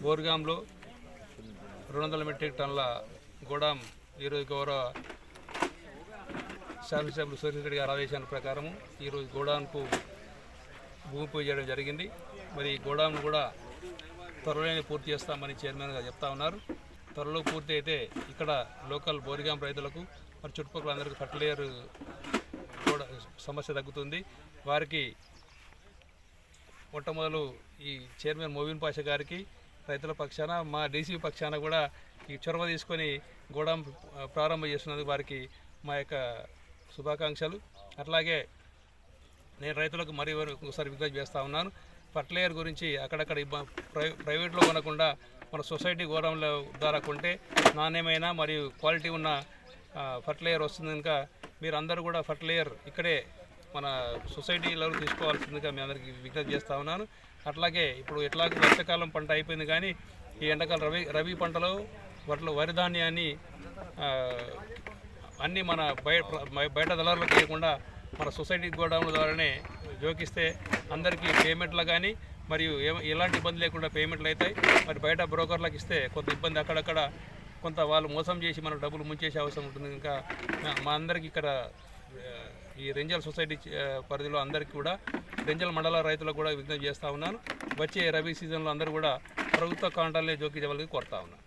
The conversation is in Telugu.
బోర్గాంలో 200 మెట్రిక్ టన్నుల గోడాం ఈరోజు గౌరవ శాసనసభ్యులు సూర్యరెడ్డి గారి ఆదేశాల ప్రకారం ఈరోజు గోడాంకు భూమి పూజ చేయడం జరిగింది. మరి ఈ గోడాంను కూడా త్వరలోనే పూర్తి చేస్తామని చైర్మన్ గారు చెప్తా ఉన్నారు. త్వరలో పూర్తి అయితే ఇక్కడ లోకల్ బోర్గాం రైతులకు మరి చుట్టుపక్కల అందరికీ ఫర్టిలైజర్ కూడా సమస్య తగ్గుతుంది. వారికి మొట్టమొదలు ఈ చైర్మన్ మోబిన్ పాషా గారికి రైతుల పక్షాన మా డీసీ పక్షాన కూడా ఈ చొరవ తీసుకొని గోడాం ప్రారంభం చేస్తున్నందుకు వారికి మా యొక్క శుభాకాంక్షలు. అట్లాగే నేను రైతులకు మరీ ఒకసారి విజ్ఞప్తి చేస్తూ ఉన్నాను. ఫర్టిలైజర్ గురించి అక్కడక్కడ ప్రైవేట్లో కొనకుండా మన సొసైటీ గోదాముల ద్వారా కొంటే నాణ్యమైన మరియు క్వాలిటీ ఉన్న ఫర్టిలైజర్ వస్తుంది. కనుక మీరు అందరూ కూడా ఫర్టిలైజర్ ఇక్కడే మన సొసైటీలో తీసుకోవాల్సిందిగా మీ అందరికీ విజ్ఞప్తి చేస్తూ ఉన్నాను. అట్లాగే ఇప్పుడు ఎట్లాగో వర్షాకాలం పంట అయిపోయింది, కానీ ఈ ఎండాకాలం రబీ పంటలో వరి ధాన్యాన్ని అన్నీ మన బయట దళారులకు వేయకుండా మన సొసైటీ గోడౌన్ల ద్వారానే జోకిస్తే అందరికీ పేమెంట్లు కానీ మరియు ఎలాంటి ఇబ్బంది లేకుండా పేమెంట్లు అవుతాయి. మరి బయట బ్రోకర్లకు ఇస్తే కొంత ఇబ్బంది, అక్కడక్కడ కొంత వాళ్ళు మోసం చేసి మనకు డబ్బులు ముంచేసే అవసరం ఉంటుంది. ఇంకా మా అందరికీ ఇక్కడ ఈ రెంజల్ సొసైటీ పరిధిలో అందరికీ కూడా రెంజల్ మండల రైతులకు కూడా విజ్ఞప్తి చేస్తూ ఉన్నాను. వచ్చే రబీ సీజన్లో అందరూ కూడా ప్రభుత్వ కాంటాలనే జోకించవాలని కోరుతా ఉన్నాను.